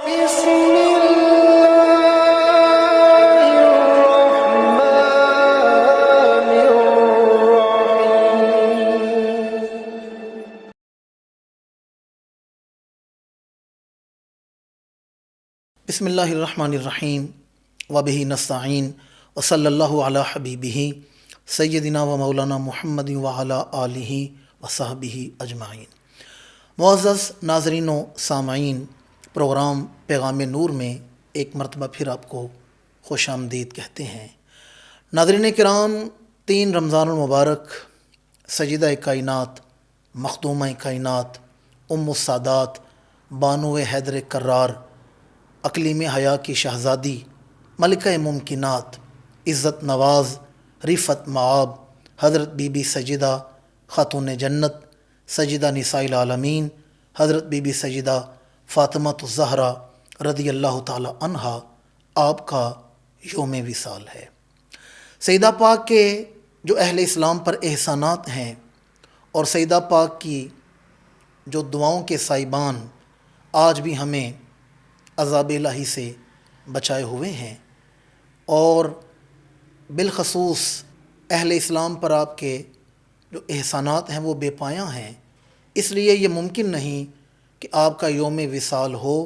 بسم الله الرحمن الرحيم. بسم اللہ الرحمن الرحیم وبہ نستعین وصلی اللہ علی حبیبہ سیدنا و مولانا محمد وعلی آلہ وصحبہ اجمعین. معزز ناظرین و سامعین، پروگرام پیغام نور میں ایک مرتبہ پھر آپ کو خوش آمدید کہتے ہیں. ناظرین کرام، 3 رمضان المبارک سیدہ کائنات، مخدومہ کائنات، ام السادات، بانو حیدر کرار، اقلیم حیا کی شہزادی، ملکہ ممکنات، عزت نواز، رفت معاب، حضرت بی بی سیدہ خاتون جنت، سیدہ نساء العالمین، حضرت بی بی سیدہ فاطمہ الزہرا رضی اللہ تعالی عنہا، آپ کا یوم وصال ہے. سیدہ پاک کے جو اہل اسلام پر احسانات ہیں اور سیدہ پاک کی جو دعاؤں کے سائبان آج بھی ہمیں عذاب الہی سے بچائے ہوئے ہیں، اور بالخصوص اہل اسلام پر آپ کے جو احسانات ہیں وہ بے پایاں ہیں. اس لیے یہ ممکن نہیں کہ آپ کا یوم وصال ہو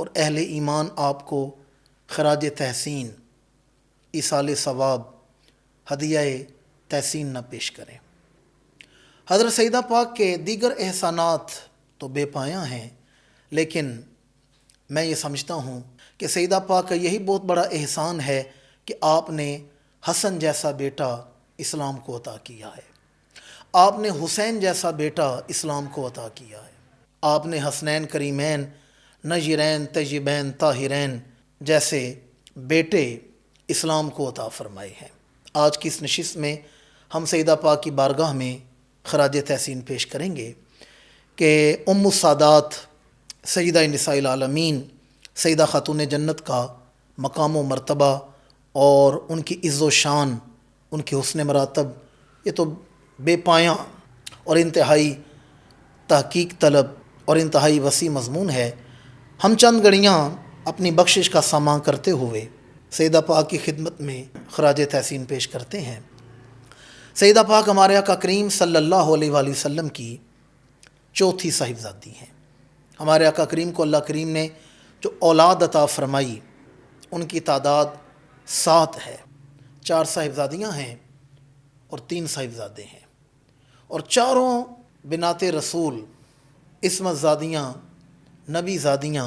اور اہل ایمان آپ کو خراج تحسین، ایصال ثواب، ہدیہ تحسین نہ پیش کریں. حضرت سیدہ پاک کے دیگر احسانات تو بے پایاں ہیں، لیکن میں یہ سمجھتا ہوں کہ سیدہ پاک کا یہی بہت بڑا احسان ہے کہ آپ نے حسن جیسا بیٹا اسلام کو عطا کیا ہے. آپ نے حسین جیسا بیٹا اسلام کو عطا کیا ہے. آپ نے حسنین کریمین، نجیرین، طیبین، طاہرین جیسے بیٹے اسلام کو عطا فرمائے ہیں. آج کی اس نشست میں ہم سیدہ پاک کی بارگاہ میں خراج تحسین پیش کریں گے کہ ام السادات سیدہ نساء العالمین، سیدہ خاتون جنت کا مقام و مرتبہ اور ان کی عز و شان، ان کے حسن مراتب، یہ تو بے پایاں اور انتہائی تحقیق طلب اور انتہائی وسیع مضمون ہے. ہم چند گھڑیاں اپنی بخشش کا ساماں کرتے ہوئے سیدہ پاک کی خدمت میں خراج تحسین پیش کرتے ہیں. سیدہ پاک ہمارے آقا کریم صلی اللہ علیہ وآلہ وسلم کی چوتھی صاحبزادی ہیں. ہمارے آقا کریم کو اللہ کریم نے جو اولاد عطا فرمائی ان کی تعداد 7 ہے. 4 صاحبزادیاں ہیں اور 3 صاحبزادے ہیں، اور چاروں بنات رسول، عصمت زادیاں، نبی زادیاں،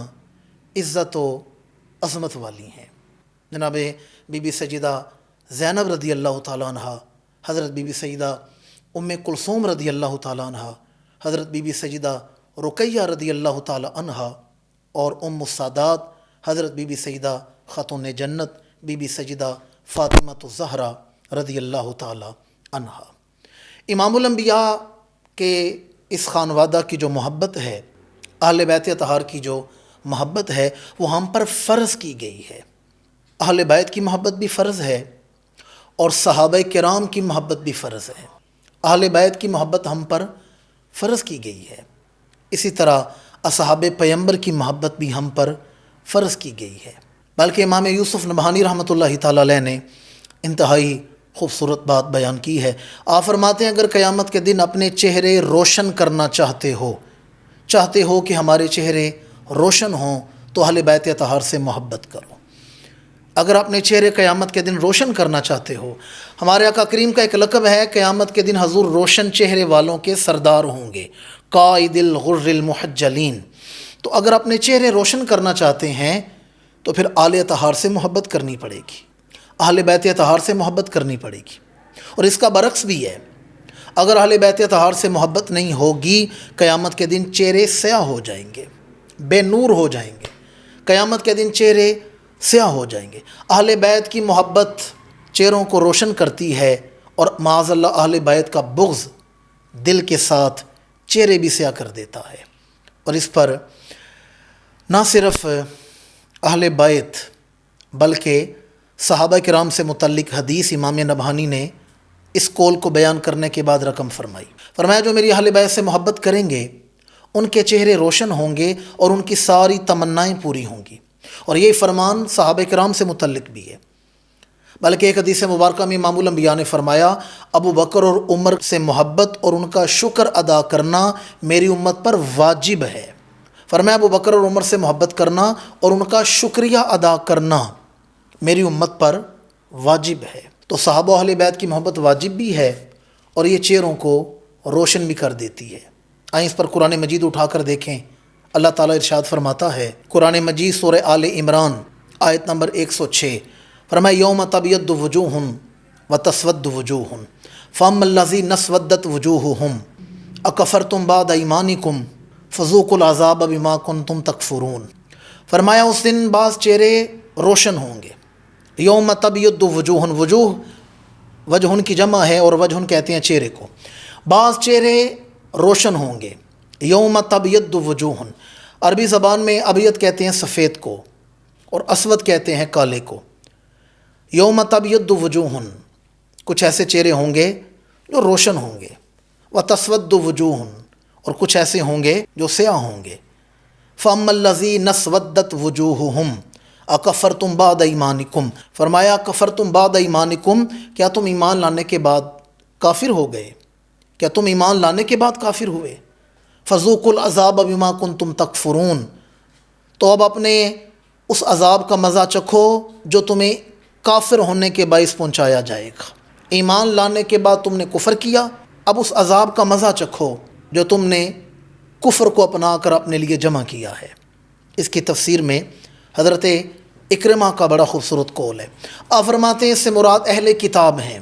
عزت و عظمت والی ہیں. جناب بی بی سیدہ زینب رضی اللہ تعالیٰ عنہ، حضرت بی بی سیدہ ام کلثوم رضی اللہ تعالیٰ عنہ، حضرت بی بی سیدہ رقیہ رضی اللہ تعالیٰ عنہ، اور ام السادات حضرت بی بی سیدہ خاتون جنت بی بی سیدہ فاطمہ الزہرا رضی اللہ تعالیٰ عنہ. امام الانبیاء کے اس خانوادہ کی جو محبت ہے، اہل بیت اطہار کی جو محبت ہے، وہ ہم پر فرض کی گئی ہے. اہل بیت کی محبت بھی فرض ہے اور صحابہ کرام کی محبت بھی فرض ہے. اہل بیت کی محبت ہم پر فرض کی گئی ہے، اسی طرح اصحاب پیمبر کی محبت بھی ہم پر فرض کی گئی ہے. بلکہ امام یوسف نبہانی رحمۃ اللہ تعالیٰ علیہ نے انتہائی خوبصورت بات بیان کی ہے. آپ فرماتے ہیں اگر قیامت کے دن اپنے چہرے روشن کرنا چاہتے ہو کہ ہمارے چہرے روشن ہوں تو اہل بیت اطہار سے محبت کرو. اگر اپنے چہرے قیامت کے دن روشن کرنا چاہتے ہو، ہمارے آقا کریم کا ایک لقب ہے قیامت کے دن حضور روشن چہرے والوں کے سردار ہوں گے، قائد الغر المحجلین. تو اگر اپنے چہرے روشن کرنا چاہتے ہیں تو پھر آل اطہار سے محبت کرنی پڑے گی، اہل بیت اطہار سے محبت کرنی پڑے گی. اور اس کا برعکس بھی ہے، اگر اہل بیت اطہار سے محبت نہیں ہوگی قیامت کے دن چہرے سیاہ ہو جائیں گے، بے نور ہو جائیں گے. قیامت کے دن چہرے سیاہ ہو جائیں گے. اہل بیت کی محبت چہروں کو روشن کرتی ہے، اور معاذ اللہ اہل بیت کا بغض دل کے ساتھ چہرے بھی سیاہ کر دیتا ہے. اور اس پر نہ صرف اہل بیت بلکہ صحابہ کرام سے متعلق حدیث امام نبہانی نے اس قول کو بیان کرنے کے بعد رقم فرمایا جو میری اہل بیت سے محبت کریں گے ان کے چہرے روشن ہوں گے اور ان کی ساری تمنائیں پوری ہوں گی۔ اور یہ فرمان صحابہ کرام سے متعلق بھی ہے، بلکہ ایک حدیث مبارکہ میں امام الانبیاء نے فرمایا ابو بکر اور عمر سے محبت اور ان کا شکر ادا کرنا میری امت پر واجب ہے۔ فرمایا ابو بکر اور عمر سے محبت کرنا اور ان کا شکریہ ادا کرنا میری امت پر واجب ہے۔ تو صحابہ اہل بیت کی محبت واجب بھی ہے اور یہ چہروں کو روشن بھی کر دیتی ہے۔ آئیں اس پر قرآن مجید اٹھا کر دیکھیں۔ اللہ تعالیٰ ارشاد فرماتا ہے قرآن مجید سورہ آل عمران آیت نمبر 106، فرمایا یوم تبیض وجوہ وتسود وجوہ فاما الذین اسودت وجوہہم اکفرتم بعد ایمانکم فذوقوا العذاب بما کنتم تکفرون۔ فرمایا اس دن بعض چہرے روشن ہوں گے۔ یوم تبیض وجوہ، وجہ کی جمع ہے اور وجہ کہتے ہیں چہرے کو۔ بعض چہرے روشن ہوں گے۔ یوم تبیض وجوہ، عربی زبان میں ابیض کہتے ہیں سفید کو اور اسود کہتے ہیں کالے کو۔ یوم تبیض وجوہ، کچھ ایسے چہرے ہوں گے جو روشن ہوں گے، وتسود وجوہ، اور کچھ ایسے ہوں گے جو سیاہ ہوں گے۔ فاما الذین اسودت وجوہہم اکفرتم بعد ایمانکم، فرمایا کفرتم بعد ایمانکم، کیا تم ایمان لانے کے بعد کافر ہو گئے؟ کیا تم ایمان لانے کے بعد کافر ہوئے؟ فذوقوا العذاب بما کنتم تکفرون، تو اب اپنے اس عذاب کا مزہ چکھو جو تمہیں کافر ہونے کے باعث پہنچایا جائے گا۔ ایمان لانے کے بعد تم نے کفر کیا، اب اس عذاب کا مزہ چکھو جو تم نے کفر کو اپنا کر اپنے لیے جمع کیا ہے۔ اس کی تفسیر میں حضرت اکرمہ کا بڑا خوبصورت قول ہے۔ آپ فرماتے ہیں اس سے مراد اہل کتاب ہیں،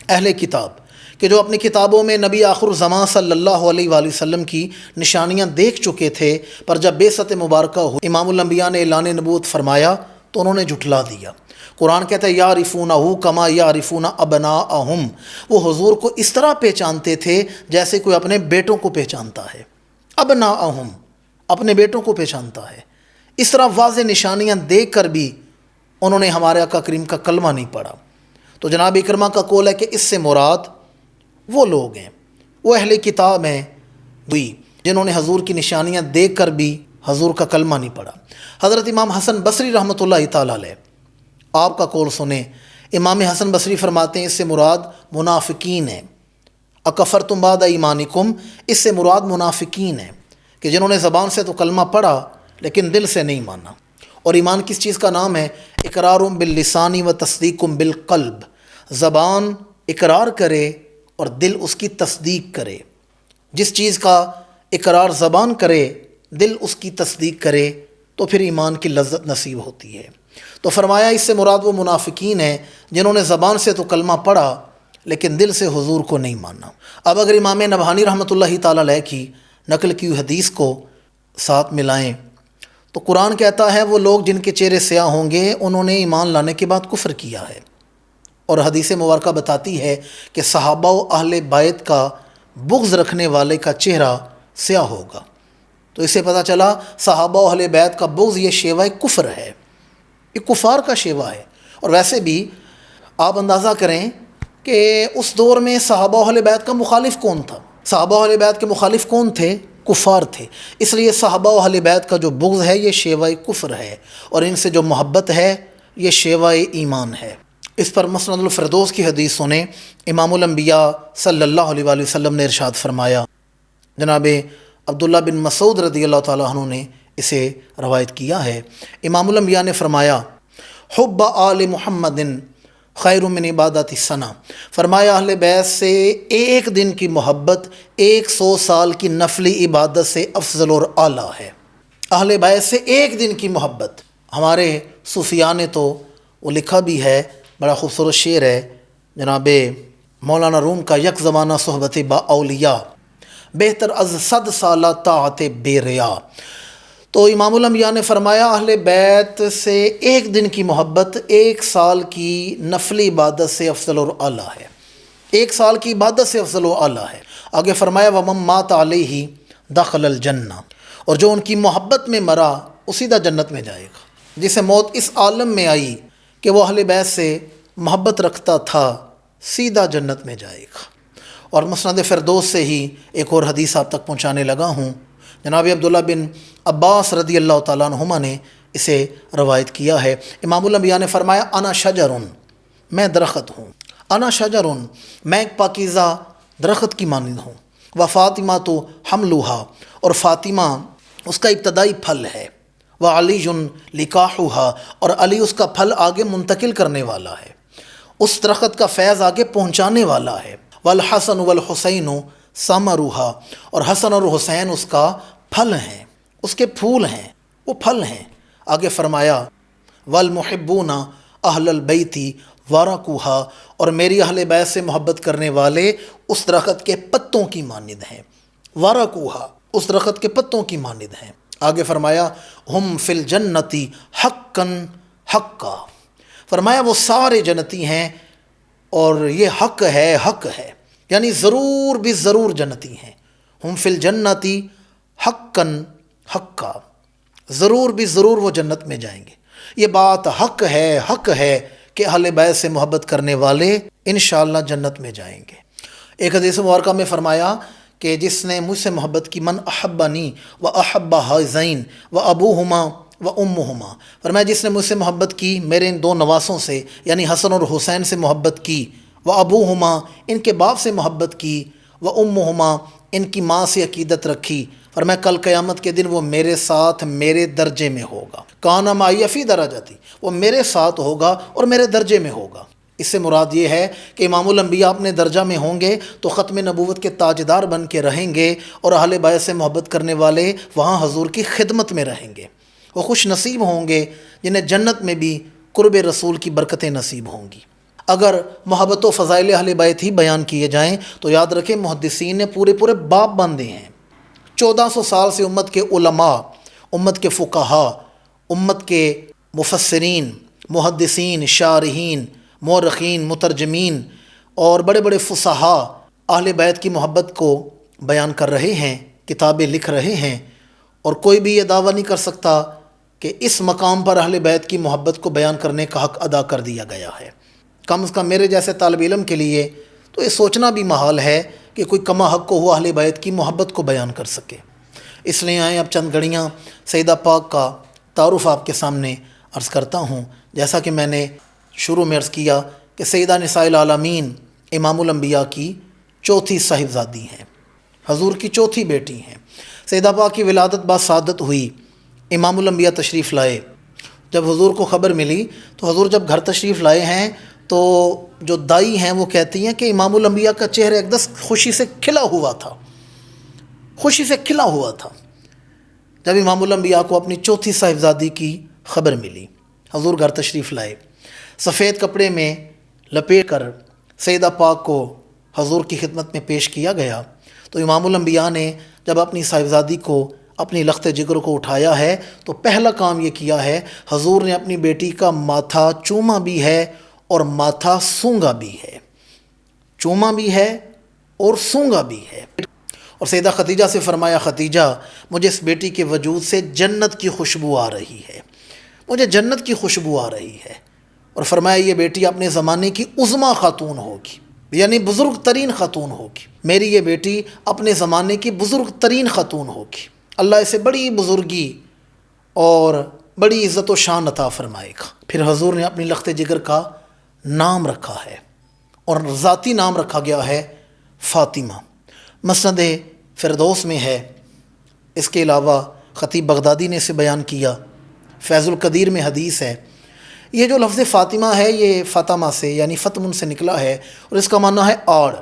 اہل کتاب کہ جو اپنی کتابوں میں نبی آخر الزمان صلی اللہ علیہ وآلہ وسلم کی نشانیاں دیکھ چکے تھے، پر جب بعثت مبارکہ ہوئی، امام الانبیاء نے اعلان نبوت فرمایا تو انہوں نے جھٹلا دیا۔ قرآن کہتا ہے یعرفونہ کما یعرفون ابناءہم، وہ حضور کو اس طرح پہچانتے تھے جیسے کوئی اپنے بیٹوں کو پہچانتا ہے۔ ابناءہم، اپنے بیٹوں کو پہچانتا ہے۔ اس طرح واضح نشانیاں دیکھ کر بھی انہوں نے ہمارے آقا کریم کا کلمہ نہیں پڑھا۔ تو جناب اکرمہ کا قول ہے کہ اس سے مراد وہ لوگ ہیں، وہ اہل کتاب ہیں جنہوں نے حضور کی نشانیاں دیکھ کر بھی حضور کا کلمہ نہیں پڑھا۔ حضرت امام حسن بصری رحمۃ اللہ تعالیٰ علیہ، آپ کا قول سنیں۔ امام حسن بصری فرماتے ہیں اس سے مراد منافقین ہیں۔ اکفرتم بعد ایمانکم، اس سے مراد منافقین ہیں کہ جنہوں نے زبان سے تو کلمہ پڑھا لیکن دل سے نہیں مانا۔ اور ایمان کس چیز کا نام ہے؟ اقرار باللسان و تصدیق بالقلب، زبان اقرار کرے اور دل اس کی تصدیق کرے۔ جس چیز کا اقرار زبان کرے، دل اس کی تصدیق کرے، تو پھر ایمان کی لذت نصیب ہوتی ہے۔ تو فرمایا اس سے مراد وہ منافقین ہیں جنہوں نے زبان سے تو کلمہ پڑھا لیکن دل سے حضور کو نہیں مانا۔ اب اگر امام نبہانی رحمۃ اللہ تعالیٰ علیہ کی نقل کی ہوئی حدیث کو ساتھ ملائیں تو قرآن کہتا ہے وہ لوگ جن کے چہرے سیاہ ہوں گے انہوں نے ایمان لانے کے بعد کفر کیا ہے۔ اور حدیث مبارکہ بتاتی ہے کہ صحابہ و اہل بیت کا بغض رکھنے والے کا چہرہ سیاہ ہوگا۔ تو اس سے پتہ چلا صحابہ و اہل بیت کا بغض یہ شیوہ کفر ہے، یہ کفار کا شیوہ ہے۔ اور ویسے بھی آپ اندازہ کریں کہ اس دور میں صحابہ و اہل بیت کا مخالف کون تھا؟ صحابہ و اہل بیت کے مخالف کون تھے؟ کفار تھے۔ اس لیے صحابہ و اہل بیت کا جو بغض ہے یہ شیوہ کفر ہے، اور ان سے جو محبت ہے یہ شیوہ ایمان ہے۔ اس پر مسند الفردوس کی حدیث سنیں۔ امام الانبیاء صلی اللہ علیہ وآلہ وسلم نے ارشاد فرمایا، جناب عبداللہ بن مسعود رضی اللہ تعالیٰ عنہ نے اسے روایت کیا ہے، امام الانبیاء نے فرمایا حب آل محمد خیر من عبادت السنہ، فرمایا اہل بیت سے ایک دن کی محبت 100 سال کی نفلی عبادت سے افضل اور اعلیٰ ہے۔ اہل بیت سے ایک دن کی محبت، ہمارے صوفیاء نے تو وہ لکھا بھی ہے، بڑا خوبصورت شعر ہے جناب مولانا روم کا، یک زمانہ صحبت با اولیاء بہتر از 100 سالہ طاعت بے ریا۔ تو امام الانبیاء نے فرمایا اہل بیت سے ایک دن کی محبت 1 سال کی نفلی عبادت سے افضل اور اعلیٰ ہے، 1 سال کی عبادت سے افضل و اعلیٰ ہے۔ آگے فرمایا وَمَن مَّاتَ عَلَيْهِ دَخَلَ الْجَنَّةَ، اور جو ان کی محبت میں مرا وہ سیدھا جنت میں جائے گا۔ جسے موت اس عالم میں آئی کہ وہ اہل بیت سے محبت رکھتا تھا، سیدھا جنت میں جائے گا۔ اور مسند فردوس سے ہی ایک اور حدیث آپ تک پہنچانے لگا ہوں۔ جناب عبداللہ بن عباس رضی اللہ تعالیٰ عنہما نے اسے روایت کیا ہے۔ امام الانبیاء نے فرمایا انا شجرن، میں درخت ہوں، انا شجرن، میں ایک پاکیزہ درخت کی مانند ہوں، و فاطمہ تو حملوہا، اور فاطمہ اس کا ابتدائی پھل ہے، و علی لکاحوہا، اور علی اس کا پھل آگے منتقل کرنے والا ہے، اس درخت کا فیض آگے پہنچانے والا ہے، والحسن والحسین ثمروہا، اور حسن اور حسین اس کا پھل ہیں، اس کے پھول ہیں، وہ پھل ہیں۔ آگے فرمایا والمحبون اہل البیت ورقوہا، اور میری اہل بیت سے محبت کرنے والے اس درخت کے پتوں کی مانند ہیں، ورقوہا، اس درخت کے پتوں کی مانند ہیں۔ آگے فرمایا ہم فی الجنتی حقا حقا، فرمایا وہ سارے جنتی ہیں اور یہ حق ہے، حق ہے، یعنی ضرور بھی ضرور جنتی ہیں۔ ہم فی الجنتی حقا حقا، ضرور بھی ضرور وہ جنت میں جائیں گے۔ یہ بات حق ہے، حق ہے کہ اہل بیت سے محبت کرنے والے انشاءاللہ جنت میں جائیں گے۔ ایک حدیث مبارکہ میں فرمایا کہ جس نے مجھ سے محبت کی، من احبنی و احب ہذین و ابوہما و امہما، فرمایا جس نے مجھ سے محبت کی، میرے ان دو نواسوں سے یعنی حسن اور حسین سے محبت کی، و ابوہما، ان کے باپ سے محبت کی، و امہما، ان کی ماں سے عقیدت رکھی، فرمایا کل قیامت کے دن وہ میرے ساتھ میرے درجے میں ہوگا، کانا معی فی درجتی، وہ میرے ساتھ ہوگا اور میرے درجے میں ہوگا۔ اس سے مراد یہ ہے کہ امام الانبیاء اپنے درجہ میں ہوں گے تو ختم نبوت کے تاجدار بن کے رہیں گے، اور اہل بیت سے محبت کرنے والے وہاں حضور کی خدمت میں رہیں گے۔ وہ خوش نصیب ہوں گے جنہیں جنت میں بھی قرب رسول کی برکتیں نصیب ہوں گی۔ اگر محبت و فضائل اہل بیت ہی بیان کیے جائیں تو یاد رکھیں محدثین نے پورے باب باندھے ہیں۔ 1400 سال سے امت کے علماء، امت کے فقہاء، امت کے مفسرین، محدثین، شارحین، مورخین، مترجمین اور بڑے بڑے فصحاء اہل بیت کی محبت کو بیان کر رہے ہیں، کتابیں لکھ رہے ہیں، اور کوئی بھی یہ دعویٰ نہیں کر سکتا کہ اس مقام پر اہل بیت کی محبت کو بیان کرنے کا حق ادا کر دیا گیا ہے۔ کم از کم میرے جیسے طالب علم کے لیے تو یہ سوچنا بھی محال ہے کہ کوئی کما حق کو ہوا اہل بیت کی محبت کو بیان کر سکے۔ اس لیے آئیں اب چند گھڑیاں سیدہ پاک کا تعارف آپ کے سامنے عرض کرتا ہوں۔ جیسا کہ میں نے شروع میں عرض کیا کہ سیدہ نساء العالمین امام الانبیاء کی چوتھی صاحبزادی ہیں، حضور کی چوتھی بیٹی ہیں۔ سیدہ پاک کی ولادت با سعادت ہوئی، امام الانبیاء تشریف لائے۔ جب حضور کو خبر ملی تو حضور جب گھر تشریف لائے ہیں تو جو دائی ہیں وہ کہتی ہیں کہ امام الانبیاء کا چہرہ اقدس خوشی سے کھلا ہوا تھا، خوشی سے کھلا ہوا تھا جب امام الانبیاء کو اپنی چوتھی صاحبزادی کی خبر ملی۔ حضور گھر تشریف لائے، سفید کپڑے میں لپیٹ کر سیدہ پاک کو حضور کی خدمت میں پیش کیا گیا تو امام الانبیاء نے جب اپنی صاحبزادی کو، اپنی لخت جگر کو اٹھایا ہے تو پہلا کام یہ کیا ہے، حضور نے اپنی بیٹی کا ماتھا چوما بھی ہے اور ماتھا سونگا بھی ہے، چوما بھی ہے اور سونگا بھی ہے۔ اور سیدہ خدیجہ سے فرمایا خدیجہ مجھے اس بیٹی کے وجود سے جنت کی خوشبو آ رہی ہے، مجھے جنت کی خوشبو آ رہی ہے۔ اور فرمایا یہ بیٹی اپنے زمانے کی عظمیٰ خاتون ہوگی، یعنی بزرگ ترین خاتون ہوگی، میری یہ بیٹی اپنے زمانے کی بزرگ ترین خاتون ہوگی، اللہ اسے بڑی بزرگی اور بڑی عزت و شان عطا فرمائے گا۔ پھر حضور نے اپنی لخت جگر کا نام رکھا ہے اور ذاتی نام رکھا گیا ہے فاطمہ۔ مسند فردوس میں ہے، اس کے علاوہ خطیب بغدادی نے اسے بیان کیا، فیض القدیر میں حدیث ہے۔ یہ جو لفظ فاطمہ ہے یہ فاطمہ سے یعنی فتمن سے نکلا ہے اور اس کا معنی ہے آڑ،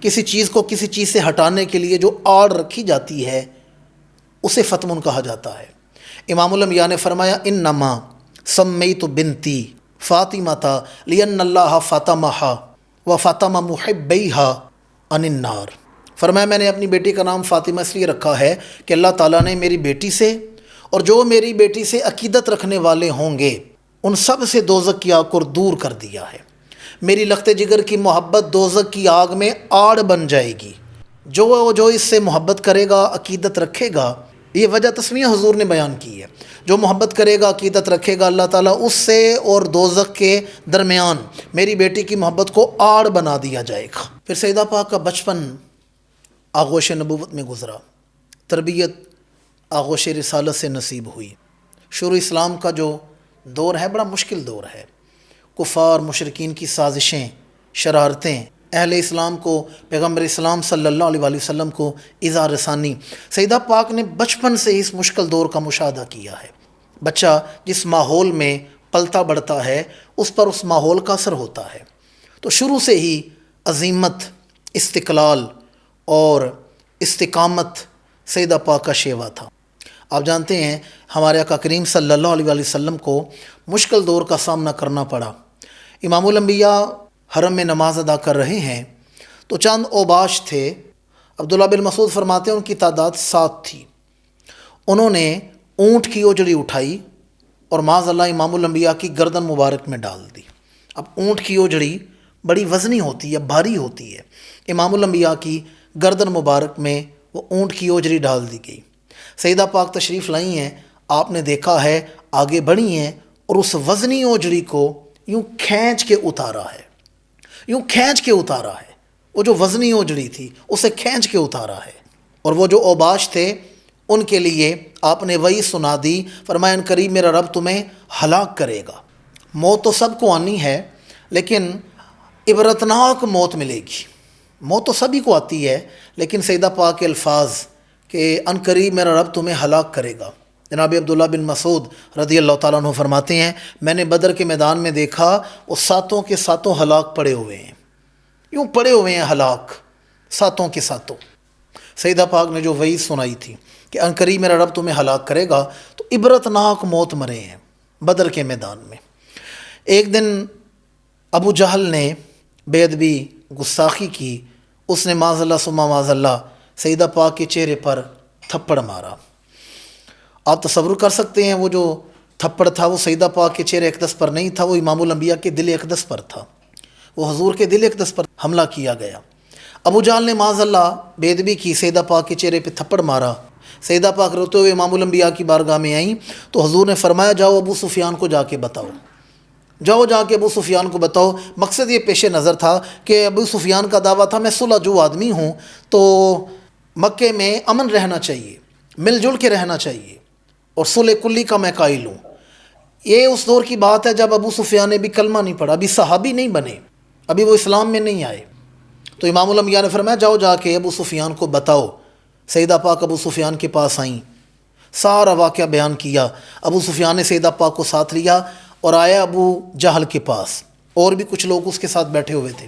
کسی چیز کو کسی چیز سے ہٹانے کے لیے جو آڑ رکھی جاتی ہے اسے فتمن کہا جاتا ہے۔ امام الانبیاء نے فرمایا انما سمیت بنتی فاطمہ لأن اللہ فاطمہا و فاطمہ محبیہا عن النار، فرمایا میں نے اپنی بیٹی کا نام فاطمہ اس لیے رکھا ہے کہ اللہ تعالیٰ نے میری بیٹی سے اور جو میری بیٹی سے عقیدت رکھنے والے ہوں گے ان سب سے دوزخ کی آگ کو دور کر دیا ہے۔ میری لخت جگر کی محبت دوزخ کی آگ میں آڑ بن جائے گی، جو اس سے محبت کرے گا، عقیدت رکھے گا، یہ وجہ تسمیہ حضور نے بیان کی ہے۔ جو محبت کرے گا، عقیدت رکھے گا، اللہ تعالیٰ اس سے اور دوزخ کے درمیان میری بیٹی کی محبت کو آڑ بنا دیا جائے گا۔ پھر سیدہ پاک کا بچپن آغوش نبوت میں گزرا، تربیت آغوش رسالت سے نصیب ہوئی۔ شروع اسلام کا جو دور ہے بڑا مشکل دور ہے، کفار مشرکین کی سازشیں، شرارتیں، اہل اسلام کو، پیغمبر اسلام صلی اللہ علیہ وآلہ وسلم کو ایذا رسانی۔ سیدہ پاک نے بچپن سے اس مشکل دور کا مشاہدہ کیا ہے۔ بچہ جس ماحول میں پلتا بڑھتا ہے اس پر اس ماحول کا اثر ہوتا ہے، تو شروع سے ہی عزیمت، استقلال اور استقامت سیدہ پاک کا شیوا تھا۔ آپ جانتے ہیں ہمارے آقا کریم صلی اللہ علیہ وآلہ وسلم کو مشکل دور کا سامنا کرنا پڑا۔ امام الانبیاء حرم میں نماز ادا کر رہے ہیں تو چند اوباش تھے، عبداللہ بن مسعود فرماتے ہیں ان کی تعداد 7 تھی۔ انہوں نے اونٹ کی اوجڑی اٹھائی اور معاذ اللہ امام الانبیاء کی گردن مبارک میں ڈال دی۔ اب اونٹ کی اوجڑی بڑی وزنی ہوتی ہے، بھاری ہوتی ہے، امام الانبیاء کی گردن مبارک میں وہ اونٹ کی اوجڑی ڈال دی گئی۔ سیدہ پاک تشریف لائی ہیں، آپ نے دیکھا ہے، آگے بڑھی ہیں اور اس وزنی اوجڑی کو یوں کھینچ کے اتارا ہے، یوں کھینچ کے اتارا ہے۔ وہ جو وزنی اوجڑی تھی اسے کھینچ کے اتارا ہے، اور وہ جو اوباش تھے ان کے لیے آپ نے وہی سنا دی، فرمایا ان قریب میرا رب تمہیں ہلاک کرے گا۔ موت تو سب کو آنی ہے، لیکن عبرتناک موت ملے گی۔ موت تو سبھی کو آتی ہے، لیکن سیدہ پاک کے الفاظ کہ ان قریب میرا رب تمہیں ہلاک کرے گا۔ جناب عبداللہ بن مسعود رضی اللہ تعالیٰ عنہ فرماتے ہیں میں نے بدر کے میدان میں دیکھا وہ 7 کے 7 ہلاک پڑے ہوئے ہیں، یوں پڑے ہوئے ہیں ہلاک، 7 کے 7۔ سیدہ پاک نے جو وعید سنائی تھی کہ ان قریب میرا رب تمہیں ہلاک کرے گا، تو عبرتناک موت مرے ہیں بدر کے میدان میں۔ ایک دن ابو جہل نے بے ادبی گستاخی کی، اس نے معاذ اللہ ثم معاذ اللہ سیدہ پاک کے چہرے پر تھپڑ مارا۔ آپ تصور کر سکتے ہیں وہ جو تھپڑ تھا وہ سیدہ پاک کے چہرے اقدس پر نہیں تھا، وہ امام الانبیاء کے دل اقدس پر تھا، وہ حضور کے دل اقدس پر حملہ کیا گیا۔ ابو جہل نے معاذ اللہ بے ادبی کی، سیدہ پاک کے چہرے پہ تھپڑ مارا۔ سیدہ پاک روتے ہوئے امام الانبیاء کی بارگاہ میں آئیں تو حضور نے فرمایا جاؤ ابو سفیان کو جا کے بتاؤ، جاؤ جا کے ابو سفیان کو بتاؤ۔ مقصد یہ پیش نظر تھا کہ ابو سفیان کا دعویٰ تھا میں صلح جو آدمی ہوں، تو مکے میں امن رہنا چاہیے، مل جل کے رہنا چاہیے، اور صلح کلی کا میں قائل ہوں۔ یہ اس دور کی بات ہے جب ابو سفیان نے بھی کلمہ نہیں پڑھا، ابھی صحابی نہیں بنے، ابھی وہ اسلام میں نہیں آئے۔ تو امام الانبیاء نے فرمایا جاؤ جا کے ابو سفیان کو بتاؤ۔ سیدہ پاک ابو سفیان کے پاس آئیں، سارا واقعہ بیان کیا۔ ابو سفیان نے سیدہ پاک کو ساتھ لیا اور آیا ابو جہل کے پاس، اور بھی کچھ لوگ اس کے ساتھ بیٹھے ہوئے تھے،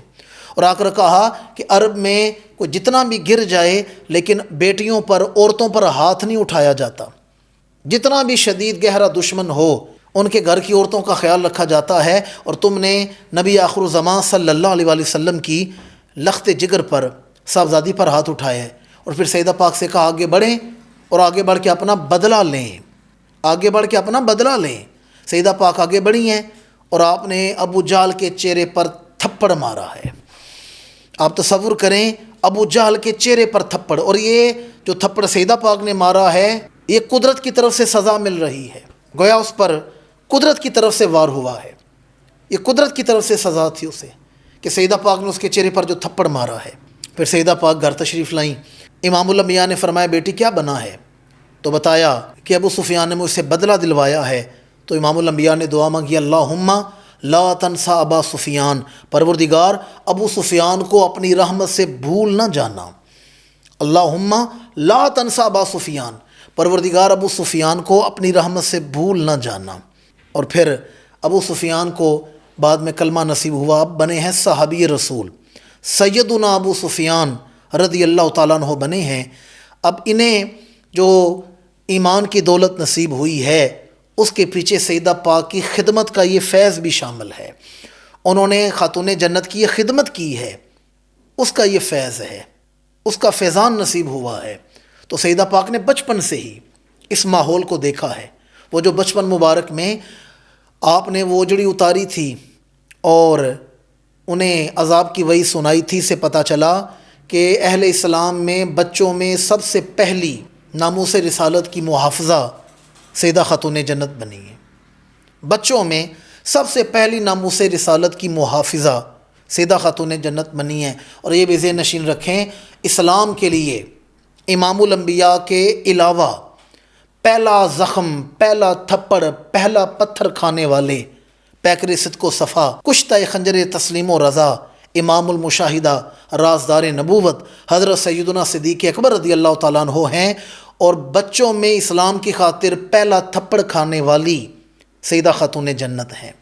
اور آ کر کہا کہ عرب میں کوئی جتنا بھی گر جائے لیکن بیٹیوں پر، عورتوں پر ہاتھ نہیں اٹھایا جاتا، جتنا بھی شدید گہرا دشمن ہو ان کے گھر کی عورتوں کا خیال رکھا جاتا ہے، اور تم نے نبی آخر الزمان صلی اللہ علیہ وآلہ وسلم کی لخت جگر پر، صاحبزادی پر ہاتھ اٹھائے ہیں۔ اور پھر سیدہ پاک سے کہا آگے بڑھیں اور آگے بڑھ کے اپنا بدلہ لیں، آگے بڑھ کے اپنا بدلہ لیں۔ سیدہ پاک آگے بڑھی ہیں اور آپ نے ابو جہل کے چہرے پر تھپڑ مارا ہے۔ آپ تصور کریں ابو جہل کے چہرے پر تھپڑ، اور یہ جو تھپڑ سیدہ پاک نے مارا ہے یہ قدرت کی طرف سے سزا مل رہی ہے، گویا اس پر قدرت کی طرف سے وار ہوا ہے، یہ قدرت کی طرف سے سزا تھی اسے کہ سیدہ پاک نے اس کے چہرے پر جو تھپڑ مارا ہے۔ پھر سیدہ پاک گھر تشریف لائیں، امام الانبیاء نے فرمایا بیٹی کیا بنا ہے؟ تو بتایا کہ ابو سفیان نے مجھ سے بدلہ دلوایا ہے۔ تو امام الانبیاء نے دعا مانگی اللہم لا تنسا ابا سفیان، پروردگار ابو سفیان کو اپنی رحمت سے بھول نہ جانا۔ اللہم لا تنسا ابا سفیان، پروردگار ابو سفیان کو اپنی رحمت سے بھول نہ جانا۔ اور پھر ابو سفیان کو بعد میں کلمہ نصیب ہوا، اب بنے ہیں صحابی رسول، سیدنا ابو سفیان رضی اللہ تعالیٰ عنہ بنے ہیں۔ اب انہیں جو ایمان کی دولت نصیب ہوئی ہے اس کے پیچھے سیدہ پاک کی خدمت کا یہ فیض بھی شامل ہے، انہوں نے خاتون جنت کی یہ خدمت کی ہے، اس کا یہ فیض ہے، اس کا فیضان نصیب ہوا ہے۔ تو سیدہ پاک نے بچپن سے ہی اس ماحول کو دیکھا ہے، وہ جو بچپن مبارک میں آپ نے وہ اجڑی اتاری تھی اور انہیں عذاب کی وعید سنائی تھی، سے پتہ چلا کہ اہل اسلام میں بچوں میں سب سے پہلی ناموس رسالت کی محافظہ سیدہ خاتون جنت بنی ہیں۔ بچوں میں سب سے پہلی ناموس رسالت کی محافظہ سیدہ خاتون جنت بنی ہیں۔ اور یہ بھی ذہن نشین رکھیں، اسلام کے لیے امام الانبیاء کے علاوہ پہلا زخم، پہلا تھپڑ، پہلا پتھر کھانے والے پیکر صدق و صفا، کشتہ خنجر تسلیم و رضا، امام المشاہدہ، رازدار نبوت حضرت سیدنا صدیق اکبر رضی اللہ تعالیٰ عنہ ہیں۔ اور بچوں میں اسلام کی خاطر پہلا تھپڑ کھانے والی سیدہ خاتون جنت ہیں،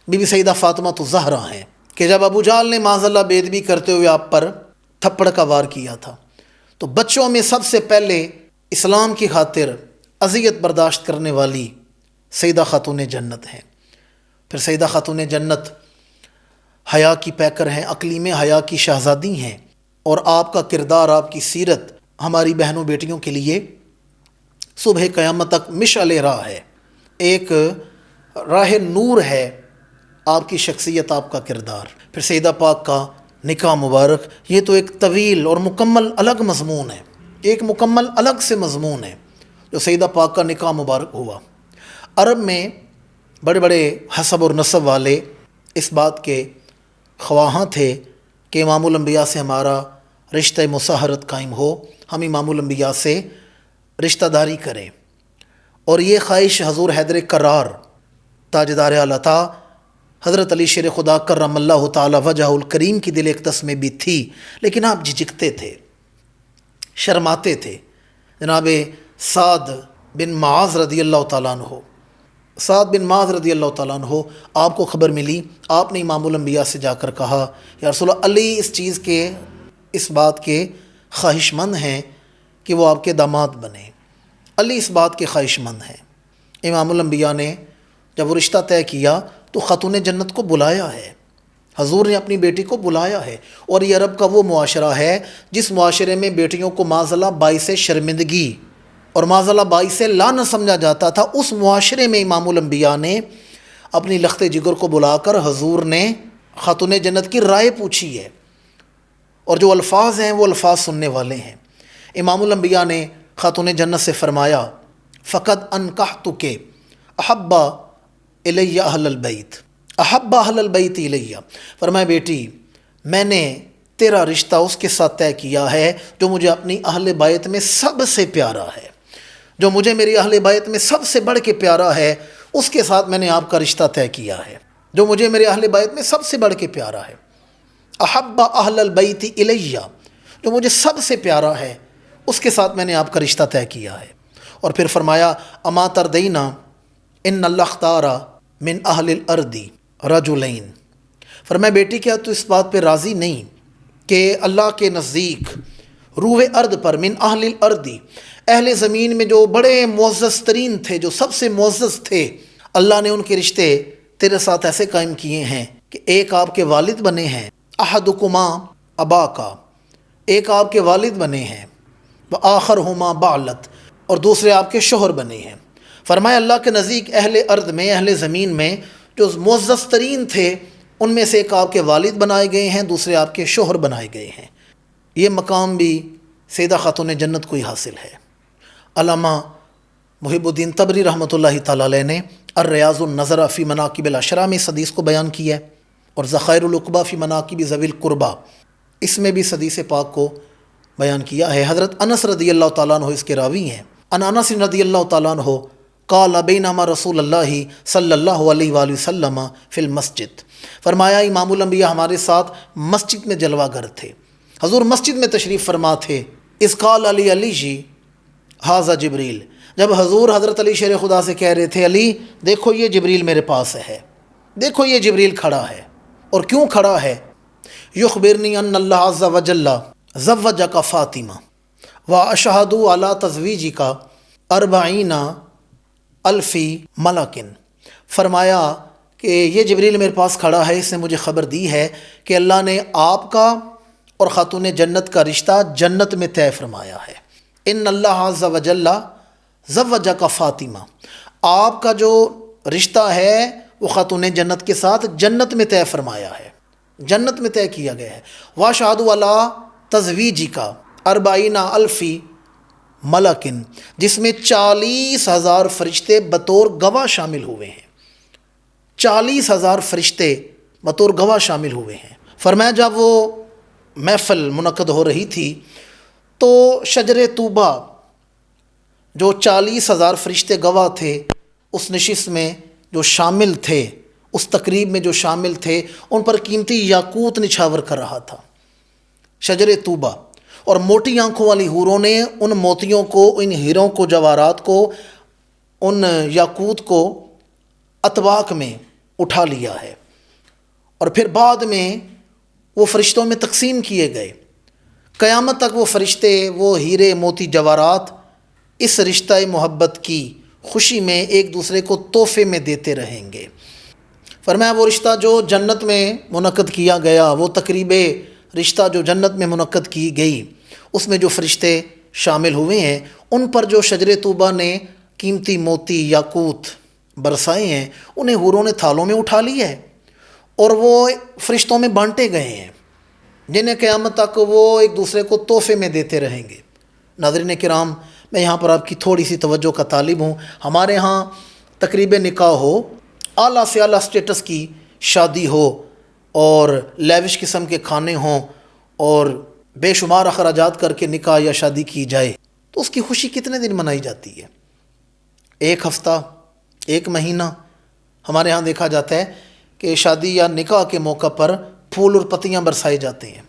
بی بی سیدہ فاطمہ الزہرا ہیں، کہ جب ابو جہل نے معاذ اللہ بے ادبی کرتے ہوئے آپ پر تھپڑ کا وار کیا تھا، تو بچوں میں سب سے پہلے اسلام کی خاطر اذیت برداشت کرنے والی سیدہ خاتون جنت ہیں۔ پھر سیدہ خاتون جنت حیا کی پیکر ہیں، اقلیم حیا کی شہزادی ہیں، اور آپ کا کردار، آپ کی سیرت ہماری بہنوں بیٹیوں کے لیے صبح قیامت تک مشعل راہ ہے، ایک راہ نور ہے آپ کی شخصیت، آپ کا کردار۔ پھر سیدہ پاک کا نکاح مبارک، یہ تو ایک طویل اور مکمل الگ مضمون ہے، ایک مکمل الگ سے مضمون ہے جو سیدہ پاک کا نکاح مبارک ہوا۔ عرب میں بڑے بڑے حسب اور نسب والے اس بات کے خواہاں تھے کہ امام الانبیاء سے ہمارا رشتہ مصاہرت قائم ہو، ہم امام الانبیاء سے رشتہ داری کریں، اور یہ خواہش حضور حیدر کرار تاجدار عطا حضرت علی شیر خدا کرم اللہ تعالی وجہ الکریم کی دل اقدس میں بھی تھی، لیکن آپ جھجکتے تھے، شرماتے تھے۔ جناب سعد بن معاذ رضی اللہ تعالیٰ عنہ، سعد بن معاذ رضی اللہ تعالیٰ عنہ، آپ کو خبر ملی، آپ نے امام الانبیاء سے جا کر کہا یا رسول اللہ، علی اس بات کے خواہش مند ہیں کہ وہ آپ کے داماد بنیں، علی اس بات کے خواہش مند ہیں۔ امام الانبیاء نے جب وہ رشتہ طے کیا تو خاتون جنت کو بلایا ہے، حضور نے اپنی بیٹی کو بلایا ہے، اور یہ عرب کا وہ معاشرہ ہے جس معاشرے میں بیٹیوں کو معاذ اللہ باعث شرمندگی اور معاذ اللہ باعث لعنت سمجھا جاتا تھا۔ اس معاشرے میں امام الانبیاء نے اپنی لخت جگر کو بلا کر حضور نے خاتون جنت کی رائے پوچھی ہے، اور جو الفاظ ہیں وہ الفاظ سننے والے ہیں۔ امام الانبیاء نے خاتون جنت سے فرمایا، فقد انکحتک احب الی اہل البیت، احب اہل البیت الی، فرمایا بیٹی میں نے تیرا رشتہ اس کے ساتھ طے کیا ہے جو مجھے اپنی اہل بیت میں سب سے پیارا ہے، جو مجھے میری اہل بیت میں سب سے بڑھ کے پیارا ہے، اس کے ساتھ میں نے آپ کا رشتہ طے کیا ہے، جو مجھے میرے اہل بیت میں سب سے بڑھ کے پیارا ہے۔ احب اہل البیت الی، جو مجھے سب سے پیارا ہے اس کے ساتھ میں نے آپ کا رشتہ طے کیا ہے۔ اور پھر فرمایا، اما تردینا ان اللہ اختار من اہل الارض رجلین، فرمایا بیٹی کیا تو اس بات پہ راضی نہیں کہ اللہ کے نزدیک روح ارض پر، من اہل الارض، اہل زمین میں جو بڑے معزز ترین تھے، جو سب سے معزز تھے، اللہ نے ان کے رشتے تیرے ساتھ ایسے قائم کیے ہیں کہ ایک آپ کے والد بنے ہیں، احدکما ابا کا، ایک آپ کے والد بنے ہیں، وآخرہما بعلت، اور دوسرے آپ کے شوہر بنے ہیں۔ فرمایا اللہ کے نزدیک اہل ارض میں، اہل زمین میں جو معزز ترین تھے، ان میں سے ایک آپ کے والد بنائے گئے ہیں، دوسرے آپ کے شوہر بنائے گئے ہیں۔ یہ مقام بھی سیدہ خاتون جنت کو ہی حاصل ہے۔ علامہ محب الدین طبری رحمۃ اللہ تعالیٰ علیہ نے الریاض النظر فی مناقب العشرہ میں اس حدیث کو بیان کیا ہے، اور ذخائر العقبہ فی مناقب ذوی القربہ اس میں بھی اس حدیث پاک کو بیان کیا ہے۔ حضرت انس رضی اللہ تعالیٰ عنہ اس کے راوی ہیں۔ ان انس رضی اللہ تعالیٰ عنہ قال بینما رسول اللہ صلی اللہ علیہ وآلہ وسلم فی المسجد، فرمایا امام الانبیاء ہمارے ساتھ مسجد میں جلوہ گر تھے، حضور مسجد میں تشریف فرما تھے۔ اذ قال علی علی جی ھذا جبریل، جب حضور حضرت علی شیر خدا سے کہہ رہے تھے، علی دیکھو یہ جبریل میرے پاس ہے، دیکھو یہ جبریل کھڑا ہے، اور کیوں کھڑا ہے؟ یخبرنی ان اللہ عز وجل زوجک فاطمہ واشہد علی تزویجک 40,000 ملکن، فرمایا کہ یہ جبریل میرے پاس کھڑا ہے، اس نے مجھے خبر دی ہے کہ اللہ نے آپ کا اور خاتون جنت کا رشتہ جنت میں طے فرمایا ہے۔ ان اللہ عز وجل زوجک فاطمہ، آپ کا جو رشتہ ہے وہ خاتون جنت کے ساتھ جنت میں طے فرمایا ہے، جنت میں طے کیا گیا ہے۔ واشہد علی تزویجک 40,000 ملکن، جس میں 40,000 فرشتے بطور گواہ شامل ہوئے ہیں۔ 40,000 فرشتے بطور گواہ شامل ہوئے ہیں۔ فرمایا جب وہ محفل منعقد ہو رہی تھی تو شجر طوبہ جو 40,000 فرشتے گواہ تھے اس نشست میں جو شامل تھے، اس تقریب میں جو شامل تھے، ان پر قیمتی یاقوت نچھاور کر رہا تھا شجر طوبہ، اور موٹی آنکھوں والی حوروں نے ان موتیوں کو، ان ہیروں کو، جواہرات کو، ان یاقوت کو اطواق میں اٹھا لیا ہے، اور پھر بعد میں وہ فرشتوں میں تقسیم کیے گئے۔ قیامت تک وہ فرشتے، وہ ہیرے، موتی، جواہرات اس رشتہ محبت کی خوشی میں ایک دوسرے کو تحفے میں دیتے رہیں گے۔ فرمایا وہ رشتہ جو جنت میں منعقد کیا گیا، وہ تقریب رشتہ جو جنت میں منعقد کی گئی، اس میں جو فرشتے شامل ہوئے ہیں، ان پر جو شجر طوبہ نے قیمتی موتی، یاقوت برسائے ہیں، انہیں حوروں نے تھالوں میں اٹھا لیا ہے اور وہ فرشتوں میں بانٹے گئے ہیں، جنہیں قیامت تک وہ ایک دوسرے کو تحفے میں دیتے رہیں گے۔ ناظرین کرام، میں یہاں پر آپ کی تھوڑی سی توجہ کا طالب ہوں۔ ہمارے ہاں تقریب نکاح ہو، اعلیٰ سے اعلیٰ سٹیٹس کی شادی ہو، اور لیوش قسم کے کھانے ہوں، اور بے شمار اخراجات کر کے نکاح یا شادی کی جائے، تو اس کی خوشی کتنے دن منائی جاتی ہے؟ 1 ہفتہ، 1 مہینہ۔ ہمارے ہاں دیکھا جاتا ہے کہ شادی یا نکاح کے موقع پر پھول اور پتیاں برسائے جاتے ہیں۔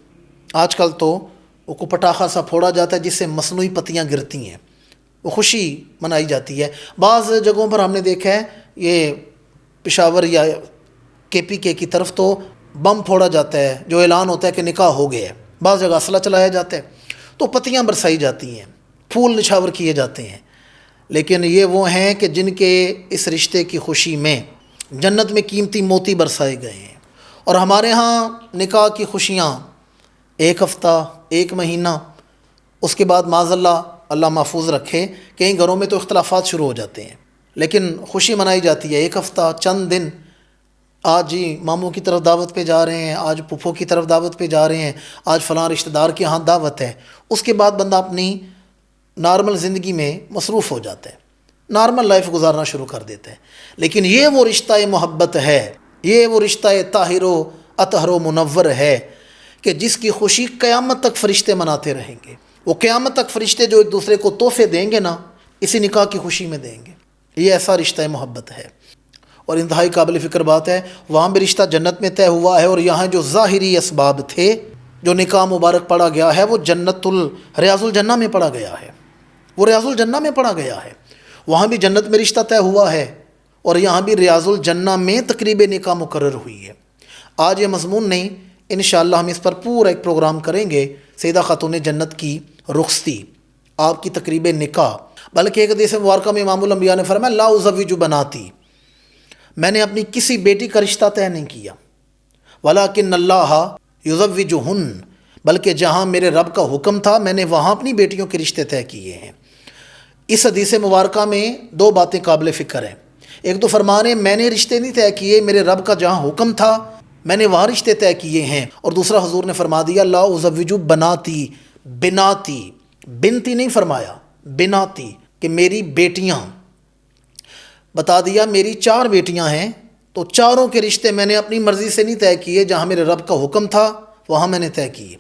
آج کل تو وہ کو پٹاخہ سا پھوڑا جاتا ہے جس سے مصنوعی پتیاں گرتی ہیں، وہ خوشی منائی جاتی ہے۔ بعض جگہوں پر ہم نے دیکھا ہے، یہ پشاور یا KPK کی طرف تو بم پھوڑا جاتا ہے، جو اعلان ہوتا ہے کہ نکاح ہو گیا ہے۔ بعض جگہ اسلحہ چلایا جاتا ہے، تو پتیاں برسائی جاتی ہیں، پھول نچھاور کیے جاتے ہیں۔ لیکن یہ وہ ہیں کہ جن کے اس رشتے کی خوشی میں جنت میں قیمتی موتی برسائے گئے ہیں۔ اور ہمارے ہاں نکاح کی خوشیاں 1 ہفتہ، 1 مہینہ، اس کے بعد معاذ اللہ محفوظ رکھے، کئی گھروں میں تو اختلافات شروع ہو جاتے ہیں، لیکن خوشی منائی جاتی ہے 1 ہفتہ، چند دن۔ آج جی ماموں کی طرف دعوت پہ جا رہے ہیں، آج پھپھو کی طرف دعوت پہ جا رہے ہیں، آج فلاں رشتہ دار کے ہاں دعوت ہے۔ اس کے بعد بندہ اپنی نارمل زندگی میں مصروف ہو جاتا ہے، نارمل لائف گزارنا شروع کر دیتا ہے۔ لیکن یہ وہ رشتہ محبت ہے، یہ وہ رشتہ طاہر و اطہر و منور ہے کہ جس کی خوشی قیامت تک فرشتے مناتے رہیں گے۔ وہ قیامت تک فرشتے جو ایک دوسرے کو تحفے دیں گے نا، اسی نکاح کی خوشی میں دیں گے۔ یہ ایسا رشتہ محبت ہے، اور انتہائی قابل فکر بات ہے، وہاں بھی رشتہ جنت میں طے ہوا ہے، اور یہاں جو ظاہری اسباب تھے، جو نکاح مبارک پڑھا گیا ہے، وہ ریاض الجنہ میں پڑھا گیا ہے، وہ ریاض الجنہ میں پڑھا گیا ہے۔ وہاں بھی جنت میں رشتہ طے ہوا ہے، اور یہاں بھی ریاض الجنہ میں تقریب نکاح مقرر ہوئی ہے۔ آج یہ مضمون نہیں، انشاءاللہ ہم اس پر پورا ایک پروگرام کریں گے، سیدہ خاتون جنت کی رخصتی، آپ کی تقریب نکاح۔ بلکہ ایک حدیث مبارکہ میں امام الانبیاء نے فرمایا لا ازوج بناتی، میں نے اپنی کسی بیٹی کا رشتہ طے نہیں کیا، ولیکن اللہ یزوجہن، بلکہ جہاں میرے رب کا حکم تھا میں نے وہاں اپنی بیٹیوں کے رشتے طے کیے ہیں۔ اس حدیث مبارکہ میں 2 باتیں قابل فکر ہیں۔ ایک تو فرمانے میں نے رشتے نہیں طے کیے، میرے رب کا جہاں حکم تھا میں نے وہاں رشتے طے کیے ہیں، اور دوسرا حضور نے فرما دیا لا ازوج بناتی، بناتی، بنتی نہیں فرمایا، بناتی، کہ میری بیٹیاں، بتا دیا میری 4 بیٹیاں ہیں، تو چاروں کے رشتے میں نے اپنی مرضی سے نہیں طے کیے، جہاں میرے رب کا حکم تھا وہاں میں نے طے کیے۔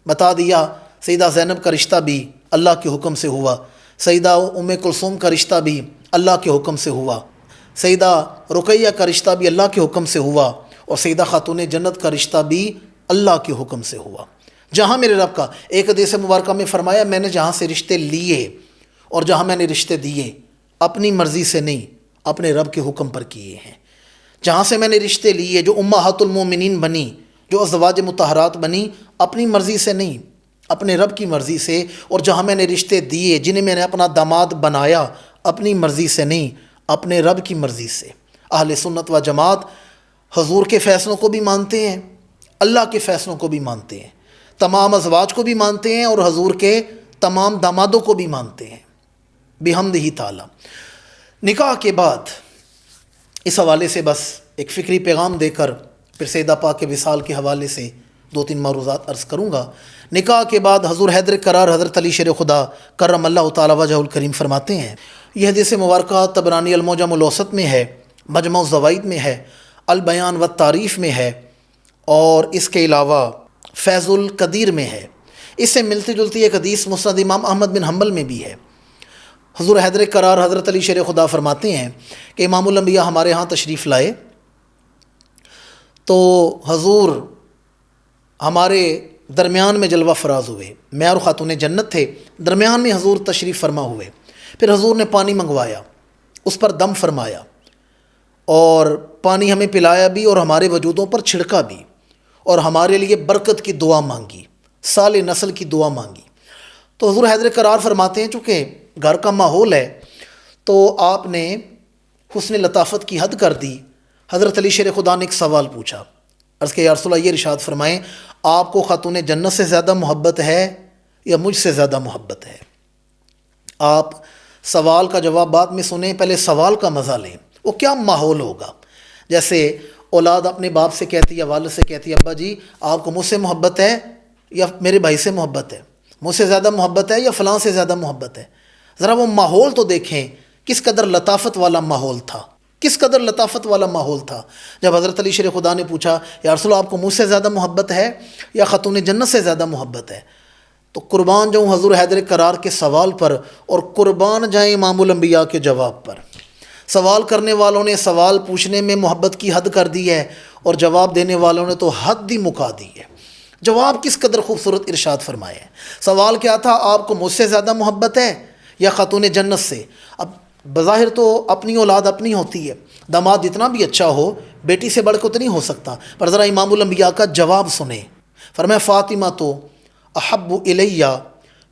بتا دیا سیدہ زینب کا رشتہ بھی اللہ کے حکم سے ہوا، سیدہ ام کلثوم کا رشتہ بھی اللہ کے حکم سے ہوا، سیدہ رقیہ کا رشتہ بھی اللہ کے حکم سے ہوا، اور سیدہ خاتون جنت کا رشتہ بھی اللہ کے حکم سے ہوا، جہاں میرے رب کا۔ ایک حدیث مبارکہ میں فرمایا میں نے جہاں سے رشتے لیے اور جہاں میں نے رشتے دیے اپنی مرضی سے نہیں، اپنے رب کے حکم پر کیے ہیں۔ جہاں سے میں نے رشتے لیے، جو امہات المومنین بنی، جو ازواج مطہرات بنی، اپنی مرضی سے نہیں، اپنے رب کی مرضی سے، اور جہاں میں نے رشتے دیے، جنہیں میں نے اپنا داماد بنایا، اپنی مرضی سے نہیں، اپنے رب کی مرضی سے۔ اہل سنت و جماعت حضور کے فیصلوں کو بھی مانتے ہیں، اللہ کے فیصلوں کو بھی مانتے ہیں، تمام ازواج کو بھی مانتے ہیں، اور حضور کے تمام دامادوں کو بھی مانتے ہیں بحمدہ تعالی۔ نکاح کے بعد اس حوالے سے بس ایک فکری پیغام دے کر پھر سیدہ پاک کے وصال کے حوالے سے 2-3 معروضات عرض کروں گا۔ نکاح کے بعد حضور حیدر کرار حضرت علی شیر خدا کرم اللہ تعالی وجہ الکریم فرماتے ہیں، یہ حدیث مبارکہ طبرانی المعجم الاوسط میں ہے، مجمع الزوائد میں ہے، البیان والتعریف میں ہے، اور اس کے علاوہ فیض القدیر میں ہے۔ اس سے ملتی جلتی ایک حدیث مسند امام احمد بن حنبل میں بھی ہے۔ حضور حیدر کرار حضرت علی شیر خدا فرماتے ہیں کہ امام الانبیاء ہمارے ہاں تشریف لائے تو حضور ہمارے درمیان میں جلوہ فراز ہوئے، میں اور خاتون جنت تھے، درمیان میں حضور تشریف فرما ہوئے۔ پھر حضور نے پانی منگوایا، اس پر دم فرمایا اور پانی ہمیں پلایا بھی اور ہمارے وجودوں پر چھڑکا بھی، اور ہمارے لیے برکت کی دعا مانگی، سال نسل کی دعا مانگی۔ تو حضور حیدر کرار فرماتے ہیں چونکہ گھر کا ماحول ہے تو آپ نے حسن لطافت کی حد کر دی۔ حضرت علی شیر خدا نے ایک سوال پوچھا، عرض کہ یا رسول اللہ یہ ارشاد فرمائیں آپ کو خاتون جنت سے زیادہ محبت ہے یا مجھ سے زیادہ محبت ہے؟ آپ سوال کا جواب بعد میں سنیں، پہلے سوال کا مزہ لیں۔ وہ کیا ماحول ہوگا؟ جیسے اولاد اپنے باپ سے کہتی یا والد سے کہتی ابا جی آپ کو مجھ سے محبت ہے یا میرے بھائی سے محبت ہے، مجھ سے زیادہ محبت ہے یا فلاں سے زیادہ محبت ہے؟ ذرا وہ ماحول تو دیکھیں کس قدر لطافت والا ماحول تھا، کس قدر لطافت والا ماحول تھا۔ جب حضرت علی شیر خدا نے پوچھا یا رسول اللہ آپ کو مجھ سے زیادہ محبت ہے یا خاتون جنت سے زیادہ محبت ہے، تو قربان جاؤں حضور حیدر کرار کے سوال پر، اور قربان جائیں امام الانبیاء کے جواب پر۔ سوال کرنے والوں نے سوال پوچھنے میں محبت کی حد کر دی ہے، اور جواب دینے والوں نے تو حد ہی مکا دی ہے۔ جواب کس قدر خوبصورت ارشاد فرمایا ہے۔ سوال کیا تھا؟ آپ کو مجھ سے زیادہ محبت ہے یا خاتون جنت سے؟ اب بظاہر تو اپنی اولاد اپنی ہوتی ہے، داماد جتنا بھی اچھا ہو بیٹی سے بڑھ کے تو نہیں ہو سکتا، پر ذرا امام الانبیاء کا جواب سنیں۔ فرمایا فاطمہ تو احب الیہ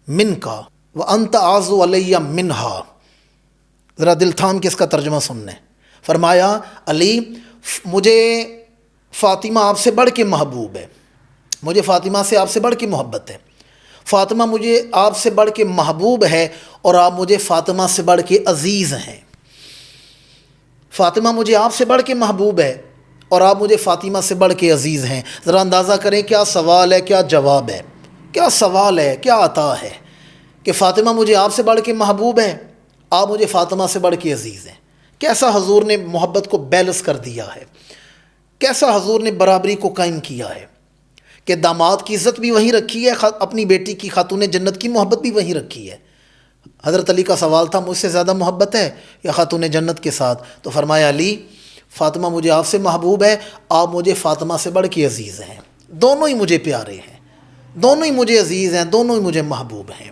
منکا وانت اعز علی منہا۔ ذرا دل تھام کے اس کا ترجمہ سننے۔ فرمایا علی مجھے فاطمہ آپ سے بڑھ کے محبوب ہے، مجھے فاطمہ سے آپ سے بڑھ کے محبت ہے، فاطمہ مجھے آپ سے بڑھ کے محبوب ہے، اور آپ مجھے فاطمہ سے بڑھ کے عزیز ہیں۔ فاطمہ مجھے آپ سے بڑھ کے محبوب ہے اور آپ مجھے فاطمہ سے بڑھ کے عزیز ہیں۔ ذرا اندازہ کریں کیا سوال ہے، کیا جواب ہے، کیا سوال ہے، کیا عطا ہے کہ فاطمہ مجھے آپ سے بڑھ کے محبوب ہے، آپ مجھے فاطمہ سے بڑھ کے عزیز ہیں۔ کیسا حضور نے محبت کو بیلنس کر دیا ہے، کیسا حضور نے برابری کو قائم کیا ہے کہ داماد کی عزت بھی وہیں رکھی ہے، اپنی بیٹی کی خاتون جنت کی محبت بھی وہیں رکھی ہے۔ حضرت علی کا سوال تھا مجھ سے زیادہ محبت ہے یا خاتون جنت کے ساتھ؟ تو فرمایا علی فاطمہ مجھے آپ سے محبوب ہے، آپ مجھے فاطمہ سے بڑھ کے عزیز ہیں، دونوں ہی مجھے پیارے ہیں، دونوں ہی مجھے عزیز ہیں، دونوں ہی مجھے محبوب ہیں۔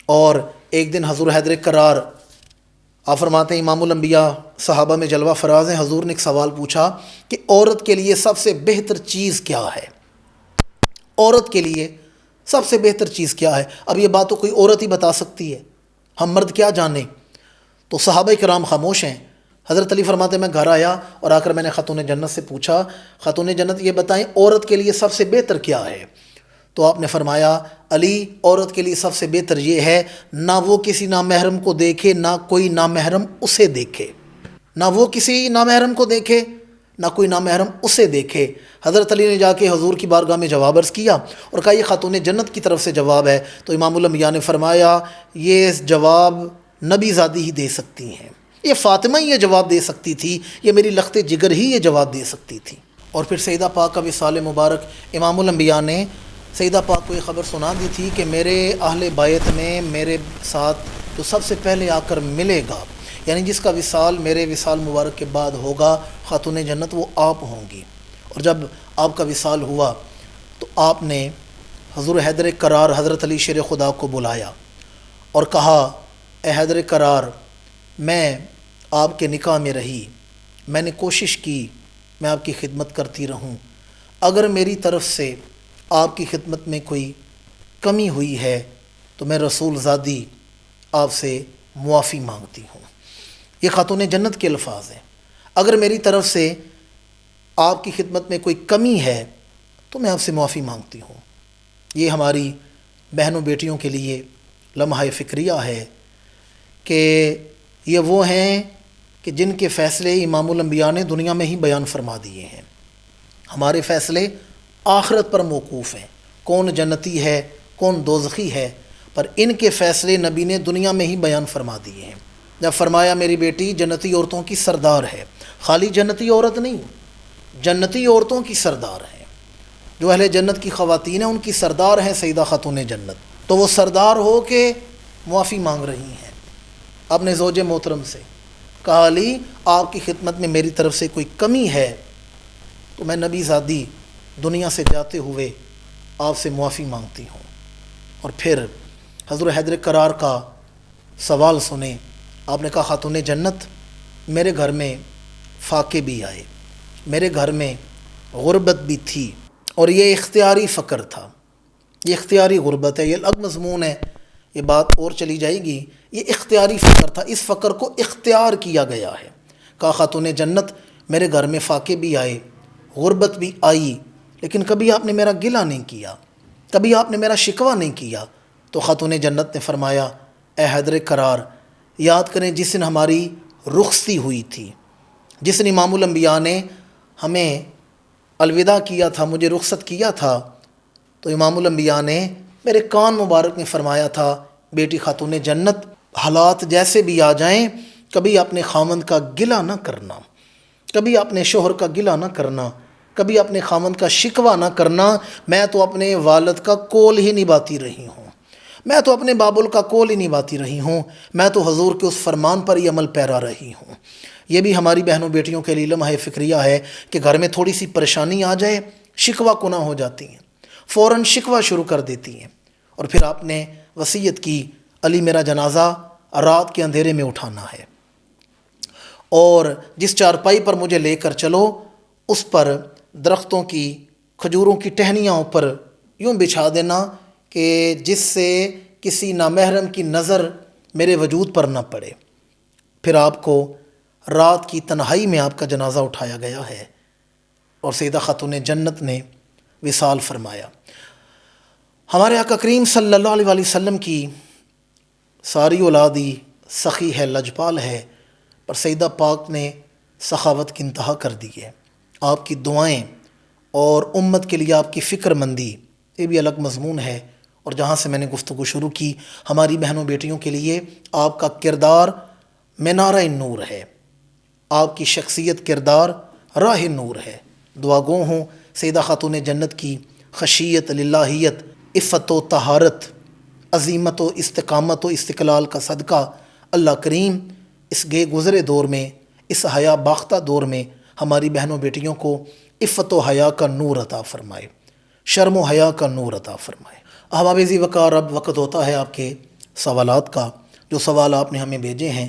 اور ایک دن حضور حیدر کرار آپ فرماتے ہیں امام الانبیاء صحابہ میں جلوہ فراز ہیں، حضور نے ایک سوال پوچھا کہ عورت کے لیے سب سے بہتر چیز کیا ہے؟ عورت کے لیے سب سے بہتر چیز کیا ہے؟ اب یہ بات تو کوئی عورت ہی بتا سکتی ہے، ہم مرد کیا جانیں؟ تو صحابہ کرام خاموش ہیں۔ حضرت علی فرماتے ہیں میں گھر آیا اور آ کر میں نے خاتون جنت سے پوچھا خاتون جنت یہ بتائیں عورت کے لیے سب سے بہتر کیا ہے؟ تو آپ نے فرمایا علی عورت کے لیے سب سے بہتر یہ ہے نہ وہ کسی نامحرم کو دیکھے نہ کوئی نامحرم اسے دیکھے، نہ وہ کسی نامحرم کو دیکھے نہ کوئی نامحرم اسے دیکھے۔ حضرت علی نے جا کے حضور کی بارگاہ میں جواب عرض کیا اور کہا یہ خاتون جنت کی طرف سے جواب ہے۔ تو امام الانبیاء نے فرمایا یہ جواب نبی زادی ہی دے سکتی ہیں، یہ فاطمہ ہی یہ جواب دے سکتی تھی، یہ میری لخت جگر ہی یہ جواب دے سکتی تھی۔ اور پھر سیدہ پاک کا وصال مبارک، امام الانبیاء نے سیدہ پاک کو یہ خبر سنا دی تھی کہ میرے اہل بیت میں میرے ساتھ جو سب سے پہلے آ کر ملے گا، یعنی جس کا وصال میرے وصال مبارک کے بعد ہوگا خاتون جنت، وہ آپ ہوں گی۔ اور جب آپ کا وصال ہوا تو آپ نے حضور حیدر کرار حضرت علی شیر خدا کو بلایا اور کہا اے حیدر کرار میں آپ کے نکاح میں رہی، میں نے کوشش کی میں آپ کی خدمت کرتی رہوں، اگر میری طرف سے آپ کی خدمت میں کوئی کمی ہوئی ہے تو میں رسول زادی آپ سے معافی مانگتی ہوں۔ یہ خاتون جنت کے الفاظ ہیں، اگر میری طرف سے آپ کی خدمت میں کوئی کمی ہے تو میں آپ سے معافی مانگتی ہوں۔ یہ ہماری بہنوں بیٹیوں کے لیے لمحہ فکریہ ہے کہ یہ وہ ہیں کہ جن کے فیصلے امام الانبیاء نے دنیا میں ہی بیان فرما دیے ہیں۔ ہمارے فیصلے آخرت پر موقوف ہیں، کون جنتی ہے کون دوزخی ہے، پر ان کے فیصلے نبی نے دنیا میں ہی بیان فرما دیے ہیں۔ جب فرمایا میری بیٹی جنتی عورتوں کی سردار ہے، خالی جنتی عورت نہیں، جنتی عورتوں کی سردار ہے، جو اہل جنت کی خواتین ہیں ان کی سردار ہیں سیدہ خاتون جنت، تو وہ سردار ہو کے معافی مانگ رہی ہیں اپنے زوج محترم سے۔ کہا علی آپ کی خدمت میں میری طرف سے کوئی کمی ہے تو میں نبی زادی دنیا سے جاتے ہوئے آپ سے معافی مانگتی ہوں۔ اور پھر حضور حیدر کرار کا سوال سنیں، آپ نے کہا خاتون جنت میرے گھر میں فاقے بھی آئے، میرے گھر میں غربت بھی تھی، اور یہ اختیاری فقر تھا، یہ اختیاری غربت ہے، یہ الگ مضمون ہے، یہ بات اور چلی جائے گی۔ یہ اختیاری فقر تھا، اس فقر کو اختیار کیا گیا ہے۔ کہا خاتون جنت میرے گھر میں فاقے بھی آئے، غربت بھی آئی، لیکن کبھی آپ نے میرا گلہ نہیں کیا، کبھی آپ نے میرا شکوہ نہیں کیا۔ تو خاتون جنت نے فرمایا اے حیدر کرار یاد کریں جس دن ہماری رخصتی ہوئی تھی، جس دن امام الانبیاء نے ہمیں الوداع کیا تھا، مجھے رخصت کیا تھا، تو امام الانبیاء نے میرے کان مبارک میں فرمایا تھا بیٹی خاتون جنت حالات جیسے بھی آ جائیں کبھی اپنے خامند کا گلہ نہ کرنا، کبھی اپنے شوہر کا گلہ نہ کرنا، کبھی اپنے خامند کا شکوہ نہ کرنا، میں تو اپنے والد کا قول ہی نبھاتی رہی ہوں، میں تو اپنے بابل کا قول ہی نبھاتی رہی ہوں، میں تو حضور کے اس فرمان پر ہی عمل پیرا رہی ہوں۔ یہ بھی ہماری بہنوں بیٹیوں کے لیے لمحہ فکریہ ہے کہ گھر میں تھوڑی سی پریشانی آ جائے شکوہ کناں ہو جاتی ہیں، فوراً شکوہ شروع کر دیتی ہیں۔ اور پھر آپ نے وصیت کی علی میرا جنازہ رات کے اندھیرے میں اٹھانا ہے، اور جس چارپائی پر مجھے لے کر چلو اس پر درختوں کی کھجوروں کی ٹہنیاں اوپر یوں بچھا دینا کہ جس سے کسی نامحرم کی نظر میرے وجود پر نہ پڑے۔ پھر آپ کو رات کی تنہائی میں آپ کا جنازہ اٹھایا گیا ہے اور سیدہ خاتون جنت نے وصال فرمایا۔ ہمارے آقا کریم صلی اللہ علیہ وآلہ وسلم کی ساری اولادی سخی ہے، لجپال ہے، پر سیدہ پاک نے سخاوت کی انتہا کر دی ہے۔ آپ کی دعائیں اور امت کے لیے آپ کی فکر مندی یہ بھی الگ مضمون ہے، اور جہاں سے میں نے گفتگو شروع کی ہماری بہنوں بیٹیوں کے لیے آپ کا کردار مینارہ نور ہے، آپ کی شخصیت کردار راہ نور ہے۔ دعا گو ہوں سیدہ خاتون جنت کی خشیت للہیت، عفت و طہارت، عظیمت و استقامت و استقلال کا صدقہ اللہ کریم اس گئے گزرے دور میں، اس حیا باختہ دور میں ہماری بہنوں بیٹیوں کو عفت و حیا کا نور عطا فرمائے، شرم و حیا کا نور عطا فرمائے۔ احباب ذی وقار اب وقت ہوتا ہے آپ کے سوالات کا، جو سوال آپ نے ہمیں بھیجے ہیں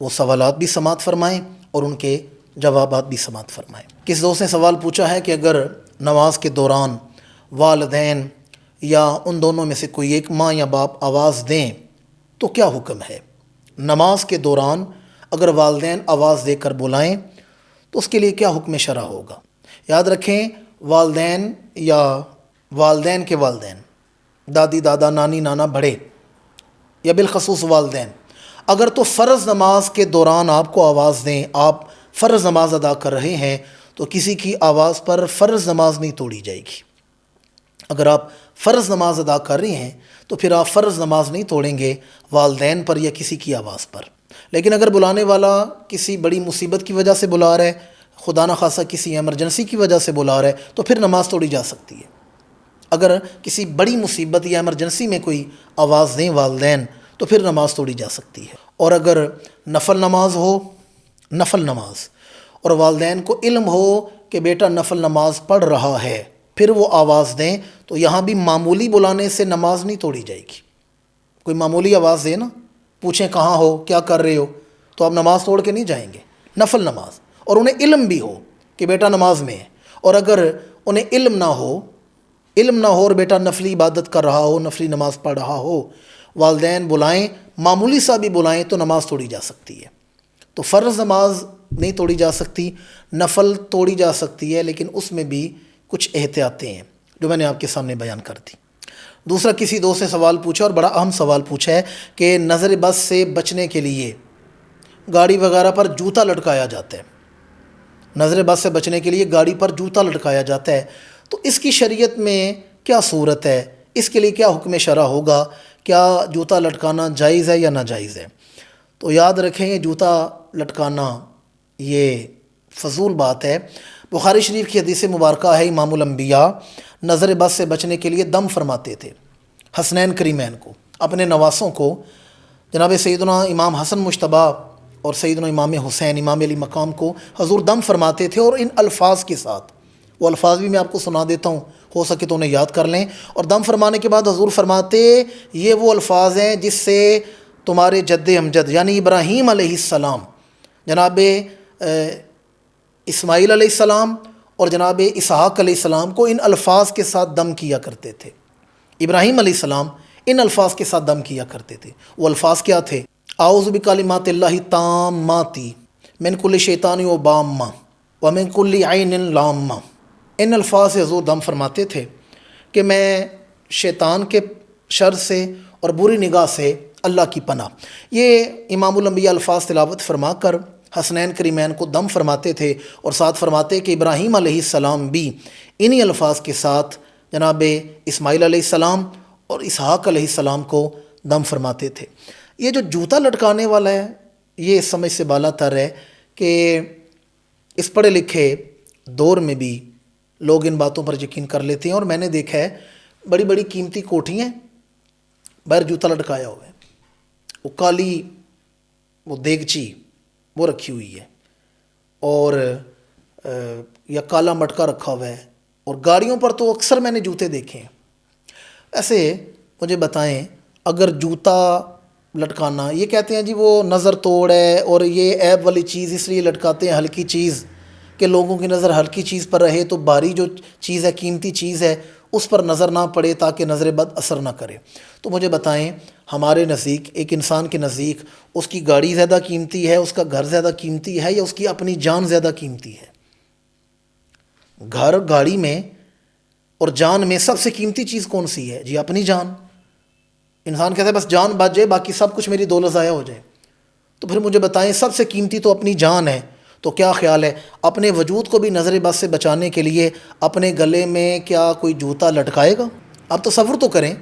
وہ سوالات بھی سماعت فرمائیں اور ان کے جوابات بھی سماعت فرمائیں۔ کس دوست نے سوال پوچھا ہے کہ اگر نماز کے دوران والدین یا ان دونوں میں سے کوئی ایک ماں یا باپ آواز دیں تو کیا حکم ہے؟ نماز کے دوران اگر والدین آواز دے کر بلائیں تو اس کے لیے کیا حکم شرع ہوگا؟ یاد رکھیں والدین یا والدین کے والدین، دادی دادا نانی نانا بڑے، یا بالخصوص والدین، اگر تو فرض نماز کے دوران آپ کو آواز دیں، آپ فرض نماز ادا کر رہے ہیں تو کسی کی آواز پر فرض نماز نہیں توڑی جائے گی۔ اگر آپ فرض نماز ادا کر رہے ہیں تو پھر آپ فرض نماز نہیں توڑیں گے والدین پر یا کسی کی آواز پر۔ لیکن اگر بلانے والا کسی بڑی مصیبت کی وجہ سے بلا رہا ہے، خدا نہ خواستہ کسی ایمرجنسی کی وجہ سے بلا رہا ہے، تو پھر نماز توڑی جا سکتی ہے۔ اگر کسی بڑی مصیبت یا ایمرجنسی میں کوئی آواز دیں والدین تو پھر نماز توڑی جا سکتی ہے۔ اور اگر نفل نماز ہو، نفل نماز، اور والدین کو علم ہو کہ بیٹا نفل نماز پڑھ رہا ہے، پھر وہ آواز دیں تو یہاں بھی معمولی بلانے سے نماز نہیں توڑی جائے گی۔ کوئی معمولی آواز دے نا، پوچھیں کہاں ہو، کیا کر رہے ہو، تو آپ نماز توڑ کے نہیں جائیں گے۔ نفل نماز، اور انہیں علم بھی ہو کہ بیٹا نماز میں ہے، اور اگر انہیں علم نہ ہو اور بیٹا نفلی عبادت کر رہا ہو، نفلی نماز پڑھ رہا ہو، والدین بلائیں، معمولی سا بھی بلائیں تو نماز توڑی جا سکتی ہے۔ تو فرض نماز نہیں توڑی جا سکتی، نفل توڑی جا سکتی ہے، لیکن اس میں بھی کچھ احتیاطیں ہیں جو میں نے آپ کے سامنے بیان کر دی۔ دوسرا کسی دوست نے سوال پوچھا، اور بڑا اہم سوال پوچھا ہے کہ نظر بد سے بچنے کے لیے گاڑی وغیرہ پر جوتا لٹکایا جاتا ہے، نظر بد سے بچنے کے لیے گاڑی پر جوتا لٹکایا جاتا ہے، تو اس کی شریعت میں کیا صورت ہے، اس کے لیے کیا حکم شرع ہوگا، کیا جوتا لٹکانا جائز ہے یا ناجائز ہے؟ تو یاد رکھیں یہ جوتا لٹکانا یہ فضول بات ہے۔ بخاری شریف کی حدیث مبارکہ ہے، امام الانبیاء نظر بد سے بچنے کے لیے دم فرماتے تھے حسنین کریمین کو، اپنے نواسوں کو، جناب سیدنا امام حسن مجتبیٰ اور سیدنا امام حسین امام علی مقام کو حضور دم فرماتے تھے، اور ان الفاظ کے ساتھ، وہ الفاظ بھی میں آپ کو سنا دیتا ہوں، ہو سکے تو انہیں یاد کر لیں۔ اور دم فرمانے کے بعد حضور فرماتے یہ وہ الفاظ ہیں جس سے تمہارے جد امجد یعنی ابراہیم علیہ السلام، جناب اسماعیل علیہ السلام اور جناب اسحاق علیہ السلام کو ان الفاظ کے ساتھ دم کیا کرتے تھے۔ ابراہیم علیہ السلام ان الفاظ کے ساتھ دم کیا کرتے تھے۔ وہ الفاظ کیا تھے؟ اعوذ بکلمات اللہ التامات من کل شیطان و بامہ ومن کل عین لامہ۔ ان الفاظ سے حضور دم فرماتے تھے کہ میں شیطان کے شر سے اور بری نگاہ سے اللہ کی پناہ۔ یہ امام الانبیاء الفاظ تلاوت فرما کر حسنین کریمین کو دم فرماتے تھے، اور ساتھ فرماتے کہ ابراہیم علیہ السلام بھی انہی الفاظ کے ساتھ جناب اسماعیل علیہ السلام اور اسحاق علیہ السلام کو دم فرماتے تھے۔ یہ جو جوتا لٹکانے والا ہے یہ اس سمجھ سے بالا تر ہے کہ اس پڑھے لکھے دور میں بھی لوگ ان باتوں پر یقین کر لیتے ہیں، اور میں نے دیکھا ہے بڑی بڑی قیمتی کوٹھیاں باہر جوتا لٹکایا ہوا ہے، وہ کالی وہ دیگچی وہ رکھی ہوئی ہے، اور یا کالا مٹکا رکھا ہوا ہے، اور گاڑیوں پر تو اکثر میں نے جوتے دیکھے ہیں۔ ایسے مجھے بتائیں، اگر جوتا لٹکانا یہ کہتے ہیں جی وہ نظر توڑ ہے، اور یہ عیب والی چیز اس لیے لٹکاتے ہیں ہلکی چیز کہ لوگوں کی نظر ہلکی چیز پر رہے، تو بھاری جو چیز ہے قیمتی چیز ہے اس پر نظر نہ پڑے تاکہ نظر بد اثر نہ کرے۔ تو مجھے بتائیں ہمارے نزدیک، ایک انسان کے نزدیک اس کی گاڑی زیادہ قیمتی ہے، اس کا گھر زیادہ قیمتی ہے، یا اس کی اپنی جان زیادہ قیمتی ہے؟ گھر گاڑی میں اور جان میں سب سے قیمتی چیز کون سی ہے؟ جی اپنی جان۔ انسان کہتا ہے بس جان بچ جائے باقی سب کچھ میری دولت ضائع ہو جائے۔ تو پھر مجھے بتائیں سب سے قیمتی تو اپنی جان ہے، تو کیا خیال ہے اپنے وجود کو بھی نظر بد سے بچانے کے لیے اپنے گلے میں کیا کوئی جوتا لٹکائے گا؟ آپ تصور تو کریں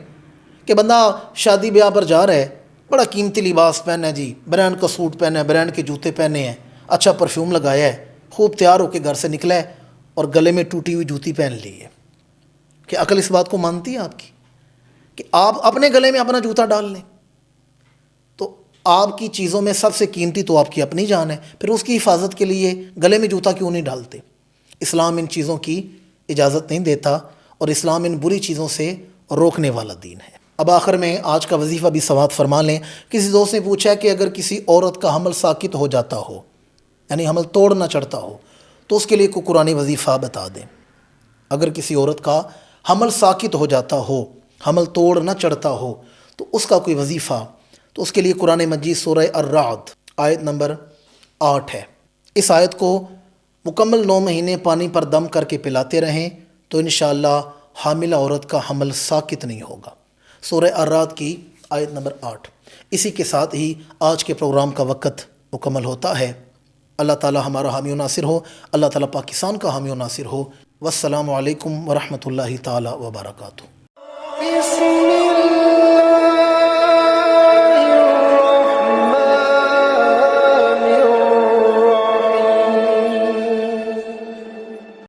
کہ بندہ شادی بیاہ پر جا رہا ہے، بڑا قیمتی لباس پہنا ہے، جی برانڈ کا سوٹ پہنا ہے، برانڈ کے جوتے پہنے ہیں، اچھا پرفیوم لگایا ہے، خوب تیار ہو کے گھر سے نکلا ہے، اور گلے میں ٹوٹی ہوئی جوتی پہن لی ہے۔ کہ عقل اس بات کو مانتی ہے آپ کی کہ آپ اپنے گلے میں اپنا جوتا ڈال لیں؟ تو آپ کی چیزوں میں سب سے قیمتی تو آپ کی اپنی جان ہے، پھر اس کی حفاظت کے لیے گلے میں جوتا کیوں نہیں ڈالتے؟ اسلام ان چیزوں کی اجازت نہیں دیتا، اور اسلام ان بری چیزوں سے روکنے والا دین ہے۔ اب آخر میں آج کا وظیفہ بھی سماعت فرما لیں۔ کسی دوست نے پوچھا کہ اگر کسی عورت کا حمل ساقط ہو جاتا ہو، یعنی حمل توڑ نہ چڑھتا ہو، تو اس کے لیے کوئی قرآنی وظیفہ بتا دیں۔ اگر کسی عورت کا حمل ساقط ہو جاتا ہو، حمل توڑ نہ چڑھتا ہو، تو اس کا کوئی وظیفہ، تو اس کے لیے قرآن مجید سورہ الرعد آیت نمبر 8 ہے۔ اس آیت کو مکمل 9 مہینے پانی پر دم کر کے پلاتے رہیں تو انشاءاللہ حاملہ عورت کا حمل ساقط نہیں ہوگا۔ سورہ الرعد کی آیت نمبر 8۔ اسی کے ساتھ ہی آج کے پروگرام کا وقت مکمل ہوتا ہے۔ اللہ تعالی ہمارا حامی و ناصر ہو، اللہ تعالی پاکستان کا حامی و ناصر ہو۔ والسلام علیکم ورحمۃ اللہ تعالی وبرکاتہ۔